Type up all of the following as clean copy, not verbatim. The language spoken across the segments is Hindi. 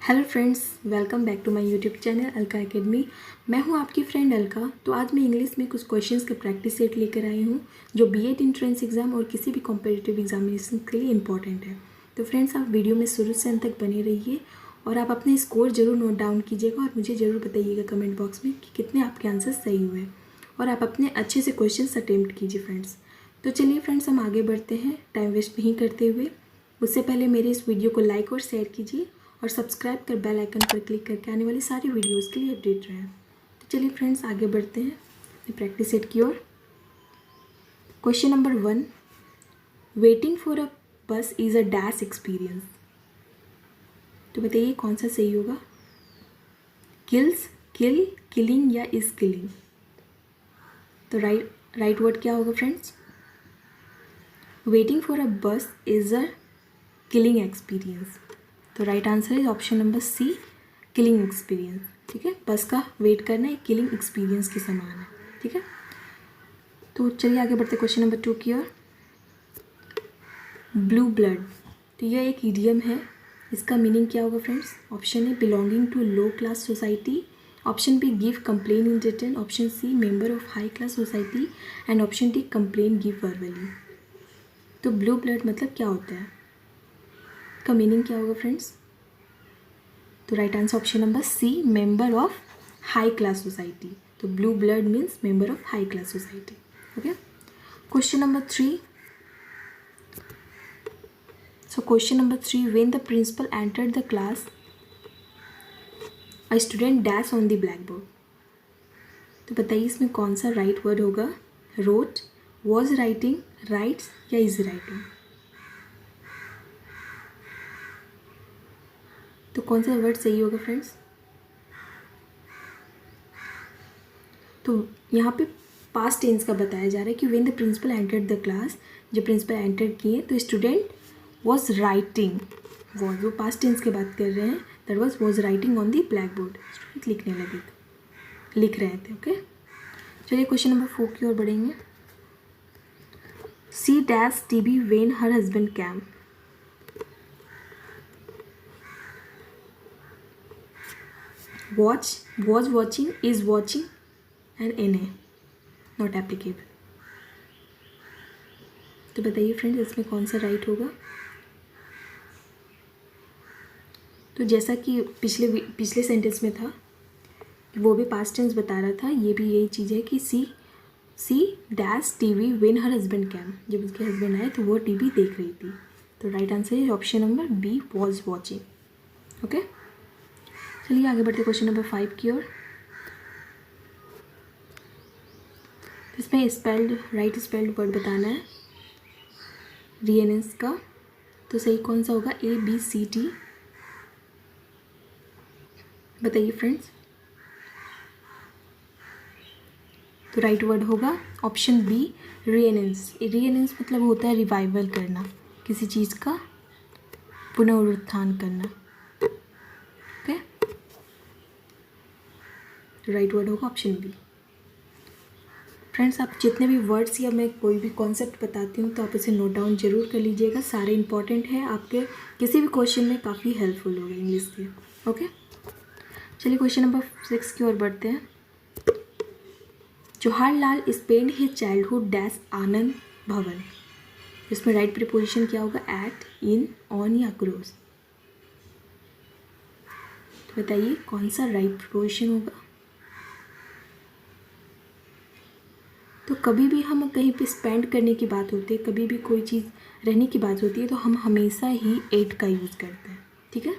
Hello friends, welcome back to my YouTube channel Alka Academy. मैं हूं आपकी फ्रेंड अलका। तो आज मैं इंग्लिश में कुछ क्वेश्चंस के प्रैक्टिस सेट लेकर आई हूं जो बीएड एंट्रेंस एग्ज़ाम और किसी भी कॉम्पिटिटिव एग्जामिनेशन के लिए इंपॉर्टेंट है। तो फ्रेंड्स, आप वीडियो में शुरू से अंत तक बने रहिए और आप अपने स्कोर ज़रूर नोट डाउन कीजिएगा और मुझे ज़रूर बताइएगा कमेंट बॉक्स में कि कितने आपके आंसर सही हुए और आप अपने अच्छे से क्वेश्चन अटेम्प्ट कीजिए फ्रेंड्स। तो चलिए फ्रेंड्स, हम आगे बढ़ते हैं टाइम वेस्ट नहीं करते हुए। उससे पहले मेरे इस वीडियो को लाइक और शेयर कीजिए और सब्सक्राइब कर बेल आइकन पर क्लिक करके आने वाली सारी वीडियोस के लिए अपडेट रहें। तो चलिए फ्रेंड्स, आगे बढ़ते हैं अपनी प्रैक्टिस सेट की ओर। Question number 1, waiting for a bus is a dash experience. तो बताइए कौन सा सही होगा? किल्स, किल, किलिंग या इज किलिंग? तो राइट वर्ड क्या होगा friends? Waiting for a bus is a killing experience. तो right answer is option number C, killing experience. ठीक है, बस का वेट करना एक किलिंग एक्सपीरियंस के समान है। ठीक है, तो चलिए आगे बढ़ते क्वेश्चन नंबर 2 की ओर। ब्लू ब्लड, तो यह एक इडियम है। इसका मीनिंग क्या होगा friends? Option A belonging to low class society, option B give complain in written, option C member of high class society and option D complain give verbally. तो ब्लू ब्लड मतलब क्या होता है, का मीनिंग क्या होगा फ्रेंड्स? तो right answer option number C, member of high class society. तो blue blood means member of high class society. Okay, question number 3। So question number 3, when the principal entered the class a student dash on the black board. तो बताइए इसमें कौन सा राइट वर्ड होगा? रोट, वॉज राइटिंग, राइट्स या इज राइटिंग? तो कौन सा वर्ड सही होगा फ्रेंड्स? तो यहाँ पे पास्ट टेंस का बताया जा रहा है कि when the principal entered the class, जब प्रिंसिपल एंटर किए तो स्टूडेंट वॉज राइटिंग, वो पास्ट टेंस की बात कर रहे हैं। That was writing on the black board, student लिखने लगे थे, लिख रहे थे। ओके, चलिए क्वेश्चन नंबर 4 की ओर बढ़ेंगे। C dash TV when her husband came. Watch, was watching, is watching and N A not applicable. तो बताइए फ्रेंड्स इसमें कौन सा राइट होगा? तो जैसा कि पिछले सेंटेंस में था, वो भी पास्ट टेंस बता रहा था, ये भी यही चीज़ है कि C dash TV when her husband came, जब उसके हस्बैंड आए तो वो टीवी देख रही थी। तो राइट आंसर है option number B, was watching. Okay, चलिए आगे बढ़ते क्वेश्चन नंबर 5 की ओर। इसमें राइट स्पेल्ड वर्ड बताना है रीएनएस का। तो सही कौन सा होगा? ए, बी, सी, टी? बताइए फ्रेंड्स। तो राइट वर्ड होगा ऑप्शन बी, रीएनेंस। रीएनेंस मतलब होता है रिवाइवल करना, किसी चीज़ का पुनरुत्थान करना। ओके, तो राइट वर्ड होगा ऑप्शन बी। फ्रेंड्स, आप जितने भी वर्ड्स या मैं कोई भी कॉन्सेप्ट बताती हूँ तो आप उसे नोट डाउन जरूर कर लीजिएगा, सारे इंपॉर्टेंट है, आपके किसी भी क्वेश्चन में काफ़ी हेल्पफुल होगा इंग्लिश के। ओके, चलिए क्वेश्चन नंबर 6 की ओर बढ़ते हैं। Jawaharlal spend his childhood dash Anand Bhavan. इसमें राइट प्रीपोजिशन क्या होगा? एट, इन, ऑन या अक्रॉस? तो बताइए कौन सा राइट प्रीपोजिशन होगा? तो कभी भी हम कहीं पे स्पेंड करने की बात होती है, कभी भी कोई चीज़ रहने की बात होती है तो हम हमेशा ही एट का यूज़ करते हैं। ठीक है,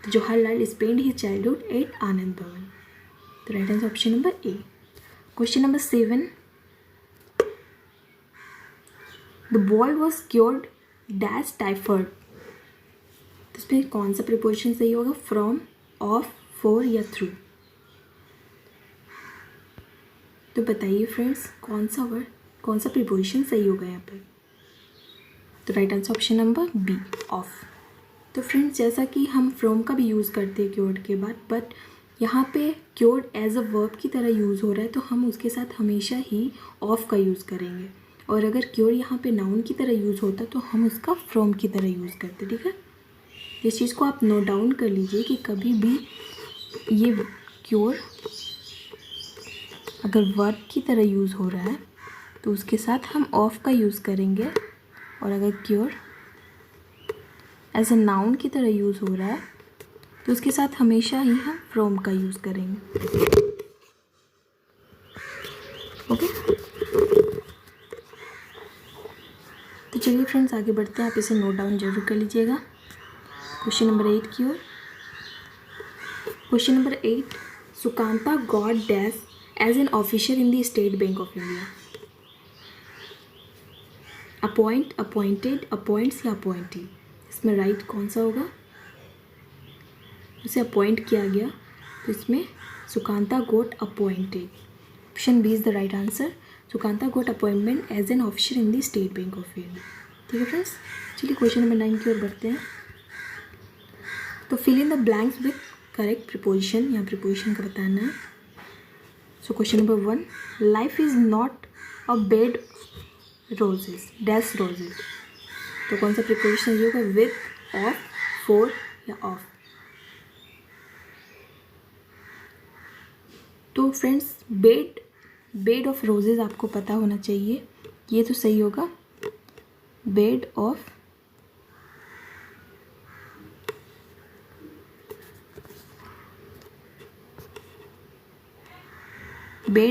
तो Jawaharlal spend his childhood at Anand Bhavan. तो right answer option number A. Question number 7, the boy was cured dash typhoid. तो इसमें कौन सा प्रीपोजिशन सही होगा? फ्रॉम, ऑफ, फॉर या थ्रू? तो बताइए फ्रेंड्स कौन सा प्रीपोजिशन सही होगा यहाँ पर? तो right answer option number B, of. तो फ्रेंड्स, जैसा कि हम फ्रॉम का भी यूज़ करते हैं क्योर्ड के बाद, बट यहाँ पे क्योर्ड एज अ वर्ब की तरह यूज़ हो रहा है तो हम उसके साथ हमेशा ही ऑफ का यूज़ करेंगे। और अगर क्योर यहाँ पे नाउन की तरह यूज़ होता तो हम उसका फ्रॉम की तरह यूज़ करते। ठीक है, इस चीज़ को आप नोट डाउन कर लीजिए कि कभी भी ये क्योर अगर वर्ब की तरह यूज़ हो रहा है तो उसके साथ हम ऑफ का यूज़ करेंगे, और अगर क्योर एज अ नाउन की तरह यूज़ हो रहा है तो उसके साथ हमेशा ही हम फ्रॉम का यूज़ करेंगे। ओके, तो चलिए फ्रेंड्स आगे बढ़ते हैं। आप इसे नोट डाउन जरूर कर लीजिएगा। क्वेश्चन नंबर 8 की ओर। Question number 8, Sukanta got dash as an officer in the State Bank of India. Appoint, appointed, appoints या अपॉइंटी, इसमें राइट कौन सा होगा? उसे अपॉइंट किया गया तो इसमें Sukanta got appointed. Option B is the right answer. Sukanta got appointment as an officer in the State Bank of India. ठीक है फ्रेंड्स, चलिए क्वेश्चन नंबर 9 की ओर बढ़ते हैं। तो fill in the blanks with correct preposition, यहाँ प्रिपोजिशन का बताना है। So question number 1, life is not a bed roses dash roses, तो कौन सा प्रिपोजिशन ये होगा? विथ, ऑफ, फॉर या ऑफ। तो फ्रेंड्स बेड ऑफ रोजेज आपको पता होना चाहिए, ये तो सही होगा। बेड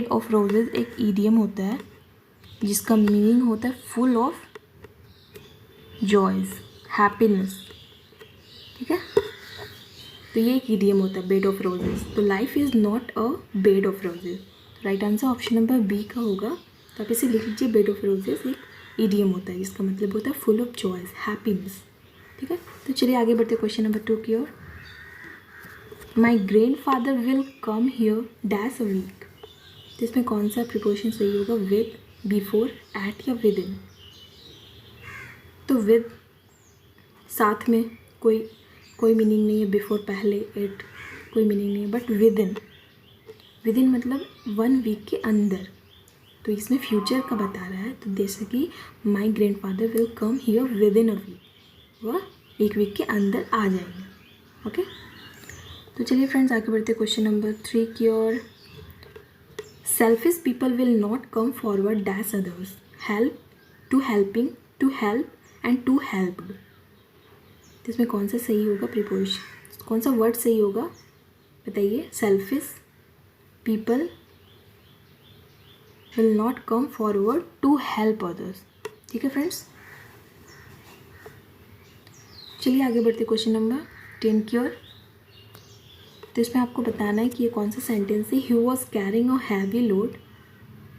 ऑफ रोजेज एक ईडियम होता है जिसका मीनिंग होता है फुल ऑफ जॉयज, हैप्पीनेस। ठीक है, तो ये एक ईडियम होता है बेड ऑफ रोजेज। तो life is not a bed of roses, right answer option number B का होगा। तो आप इसे लिख लीजिए, बेड ऑफ रोजेज एक ईडियम होता है जिसका मतलब होता है फुल ऑफ जॉयज, हैप्पीनेस। ठीक है, तो चलिए आगे बढ़ते क्वेश्चन नंबर 2 की ओर। My grandfather will come here dash a week, तो इसमें कौन सा प्रिपोजिशन सही होगा? विद, बिफोर, एट या विद इन। तो विद साथ में कोई मीनिंग नहीं है, बिफोर पहले, एट कोई मीनिंग नहीं है, बट विद इन मतलब 1 वीक के अंदर, तो इसमें फ्यूचर का बता रहा है। तो जैसे कि my grandfather will come here within a week, वह 1 वीक के अंदर आ जाएंगे। ओके, तो चलिए फ्रेंड्स आगे बढ़ते क्वेश्चन नंबर 3 की ओर। Selfish people will not come forward dash others, help, to helping, to help and to helped, तो इसमें कौन सा सही होगा प्रीपोजिशन, कौन सा वर्ड सही होगा बताइए? Selfish people will not come forward to help others. ठीक है फ्रेंड्स, चलिए आगे बढ़ते क्वेश्चन नंबर 10 की ओर। तो इसमें आपको बताना है कि ये कौन सा सेंटेंस है। He was carrying a heavy load,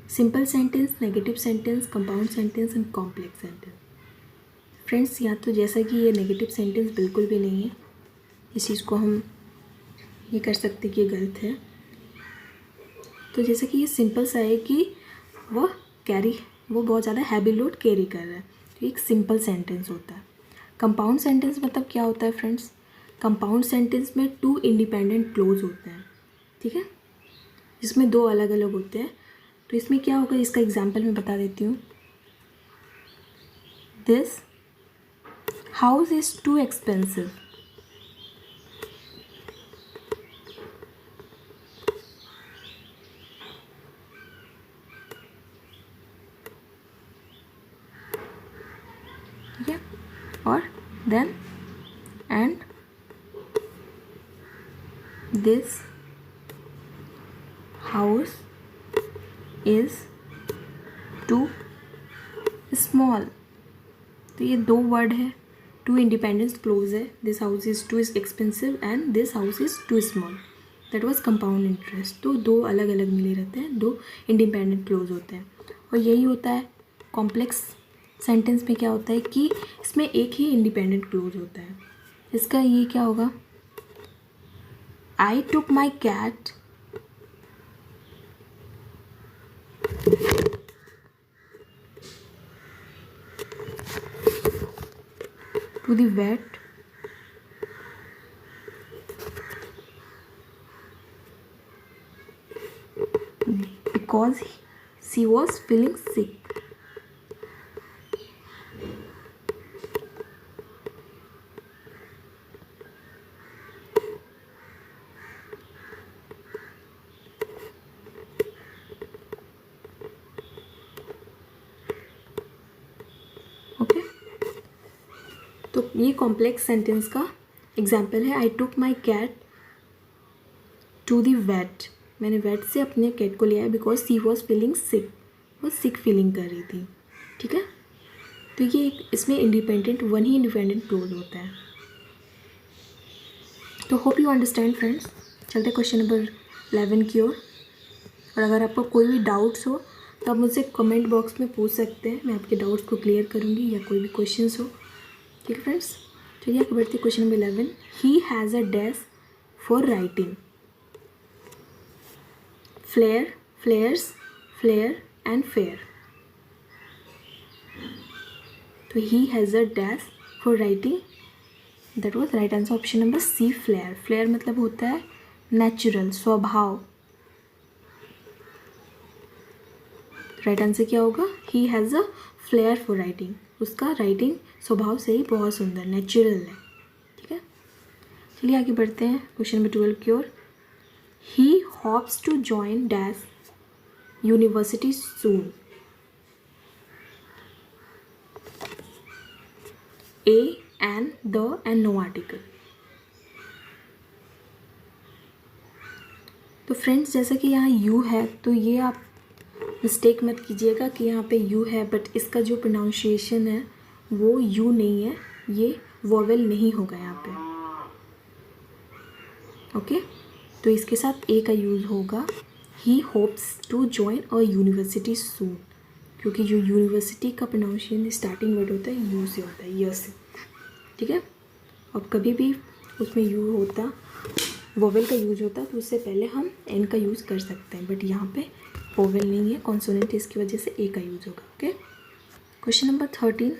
simple sentence, negative sentence, compound sentence and complex sentence. Friends यहाँ तो जैसा कि ये नेगेटिव सेंटेंस बिल्कुल भी नहीं है, इस चीज़ को हम ये कर सकते कि ये गलत है। तो जैसे कि ये सिंपल सा है कि वो बहुत ज़्यादा हैवी लोड कैरी कर रहा है, तो एक सिंपल सेंटेंस होता है। कंपाउंड सेंटेंस मतलब क्या होता है फ्रेंड्स? कंपाउंड सेंटेंस में 2 इंडिपेंडेंट क्लोज होते हैं, ठीक है, जिसमें 2 अलग अलग होते हैं। तो इसमें क्या होगा, इसका एग्जाम्पल मैं बता देती हूँ। This house is too expensive, ठीक है, और then and this house is too small, तो ये 2 वर्ड है, 2 इंडिपेंडेंस क्लोज है। This house is too expensive and this house is too small, that was compound interest. तो 2 अलग अलग मिले रहते हैं, 2 इंडिपेंडेंट क्लोज होते हैं। और यही होता है कॉम्प्लेक्स सेंटेंस में, क्या होता है कि इसमें एक ही इंडिपेंडेंट क्लोज होता है। इसका ये क्या होगा? I took my cat to the vet because she was feeling sick. ये कॉम्प्लेक्स सेंटेंस का एग्जाम्पल है। I took my cat to the vet, मैंने वेट से अपने कैट को लिया है because she was feeling sick, वो सिक फीलिंग कर रही थी। ठीक है, तो ये इसमें इंडिपेंडेंट वन ही इंडिपेंडेंट क्लोज होता है। तो होप यू अंडरस्टैंड फ्रेंड्स। चलते क्वेश्चन नंबर 11 की ओर। और अगर आपको कोई भी डाउट्स हो तो आप मुझसे कमेंट बॉक्स में पूछ सकते हैं, मैं आपके डाउट्स को क्लियर करूँगी, या कोई भी क्वेश्चंस हो। ठीक है फ्रेंड्स, चलिए आगे बढ़ते question number 11। He has a desk for writing, flair, flairs, flair and fair. तो he has a desk for writing, that was right answer option number C, flair. Flair मतलब होता है नेचुरल, स्वभाव। राइट आंसर क्या होगा? He has a flair for writing, उसका राइटिंग स्वभाव से ही बहुत सुंदर, नेचुरल है। ठीक है, चलिए आगे बढ़ते हैं क्वेश्चन नंबर 12 की ओर। He hopes to join dash university soon. A and the and no article. तो फ्रेंड्स जैसा कि यहाँ यू है, तो ये आप मिस्टेक मत कीजिएगा कि यहाँ पे यू है बट इसका जो प्रोनाउंसिएशन है वो यू नहीं है, ये वोवेल नहीं होगा यहाँ पे। ओके, तो इसके साथ ए का यूज़ होगा। He hopes to join a university soon, क्योंकि जो यूनिवर्सिटी का प्रोनाउंसिएशन स्टार्टिंग वर्ड होता है यू से होता है, य से। ठीक है, और कभी भी उसमें यू होता, वोवेल का यूज होता, तो उससे पहले हम एन का यूज़ कर सकते हैं, बट यहाँ पे वोवेल नहीं है, कॉन्सोनेंट, इसकी वजह से ए का यूज़ होगा। Okay, question number 13।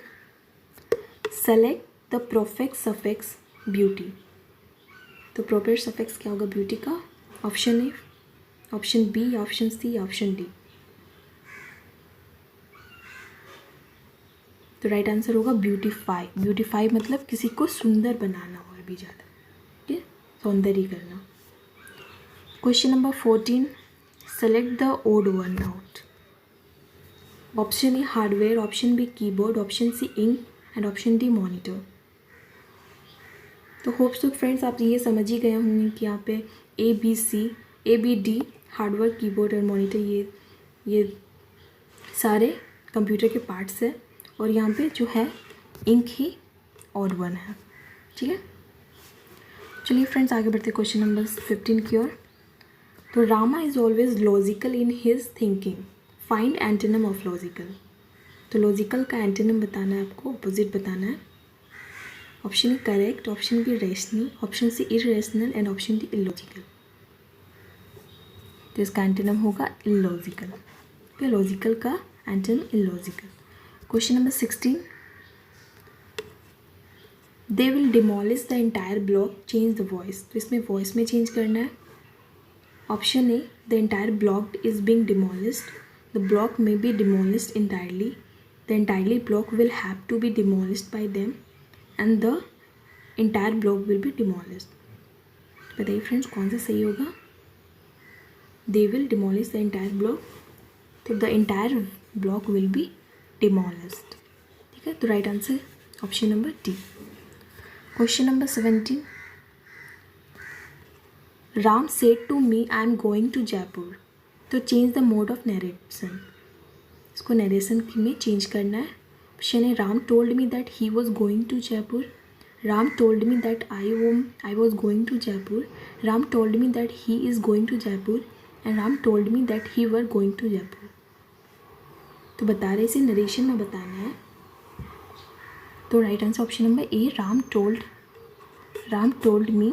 Select the perfect suffix beauty. तो प्रोफेक्ट सफिक्स क्या होगा ब्यूटी का? Option A, option B, option C, option D. तो राइट आंसर होगा ब्यूटीफाई। ब्यूटीफाई मतलब किसी को सुंदर बनाना और भी ज़्यादा, ठीक है, सौंदर्य करना। Question number 14। Select the odd one out. Option A hardware, option B keyboard, option C ink and option D monitor. तो होप्स तो फ्रेंड्स आप ये समझ ही गए होंगे कि यहाँ पे A B C, A B D, hardware, keyboard और मॉनिटर, ये सारे कंप्यूटर के पार्ट्स हैं, और यहाँ पे जो है इंक ही ऑड वन है। ठीक है, चलिए फ्रेंड्स आगे बढ़ते क्वेश्चन नंबर 15 की ओर। तो Rama is always logical in his thinking, find antonym of logical. तो लॉजिकल का एंटोनिम बताना है आपको, अपोजिट बताना है। Option A correct, option B rational, option C irrational and option D illogical. तो इसका एंटोनिम होगा इलॉजिकल। तो लॉजिकल का antonym illogical. Question number 16। They will demolish the entire block, change the voice. तो इसमें वॉइस में चेंज करना है। Option A, the entire block is being demolished, the block may be demolished entirely, the entirely block will have to be demolished by them and the entire block will be demolished। बताइए फ्रेंड्स कौन सा सही होगा? They will demolish the entire block, तो the entire block will be demolished. ठीक है, तो right answer option number D. Question number 17। Ram said to me I am going to Jaipur. तो change the mode of narration, इसको नरेशन में चेंज करना है। Option A, Ram told me that he was going to Jaipur, Ram told me that I was going to Jaipur, Ram told me that he is going to Jaipur and Ram told me that he were going to Jaipur. तो बता रहे इसे नरेशन में बताना है। तो right answer option number A, Ram told me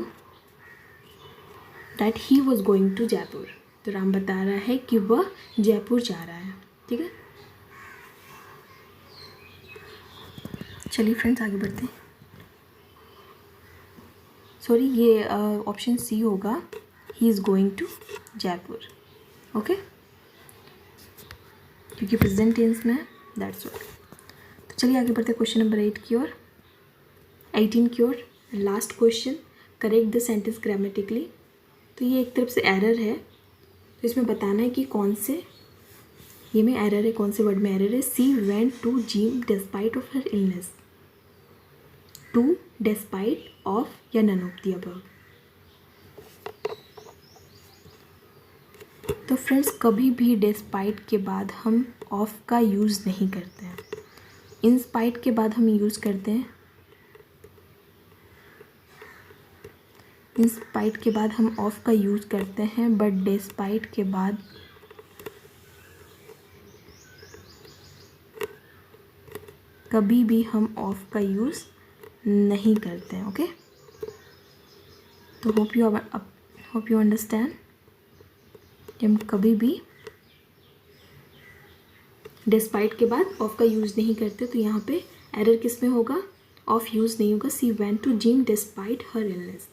that he was going to Jaipur. तो राम बता रहा है कि वह जयपुर जा रहा है। ठीक है, चलिए फ्रेंड्स आगे बढ़ते हैं। सॉरी, ये ऑप्शन सी होगा, he is going to Jaipur. Okay, क्योंकि प्रेजेंट टेंस में है, दैट्स व्हाट। तो चलिए आगे बढ़ते हैं क्वेश्चन नंबर 18 की ओर। Last question, correct the sentence grammatically. तो ये एक तरफ से एरर है, तो इसमें बताना है कि कौन से ये में एरर है, कौन से वर्ड में एरर है। She went to gym despite of her illness. To, despite, of या नन ऑफ द अबव। तो फ्रेंड्स कभी भी डेस्पाइट के बाद हम ऑफ का यूज़ नहीं करते हैं। इन स्पाइट के बाद हम यूज़ करते हैं, इन स्पाइट के बाद हम ऑफ का यूज़ करते हैं, बट डेस्पाइट के बाद कभी भी हम ऑफ का यूज़ नहीं करते हैं। ओके, तो होप यू अंडरस्टैंड कि हम कभी भी डिस्पाइट के बाद ऑफ का यूज़ नहीं करते। तो यहाँ पे एरर किस में होगा, ऑफ यूज़ नहीं होगा। She went to gym despite her illness.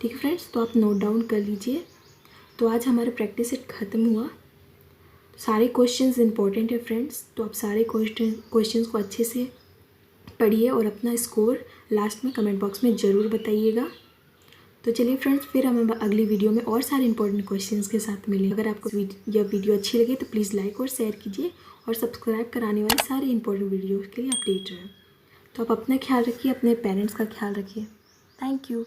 ठीक है फ्रेंड्स, तो आप नोट डाउन कर लीजिए। तो आज हमारा प्रैक्टिस सेट ख़त्म हुआ। सारे क्वेश्चंस इंपॉर्टेंट है फ्रेंड्स, तो आप सारे क्वेश्चंस को अच्छे से पढ़िए और अपना स्कोर लास्ट में कमेंट बॉक्स में ज़रूर बताइएगा। तो चलिए फ्रेंड्स, फिर हम अगली वीडियो में और सारे इंपॉर्टेंट क्वेश्चंस के साथ मिलेंगे। अगर आपको यह वीडियो अच्छी लगे तो प्लीज़ लाइक और शेयर कीजिए और सब्सक्राइब कराने वाले सारे इंपॉर्टेंट वीडियो के लिए अपडेट रहें। तो आप अपना ख्याल रखिए, अपने पेरेंट्स का ख्याल रखिए। Thank you.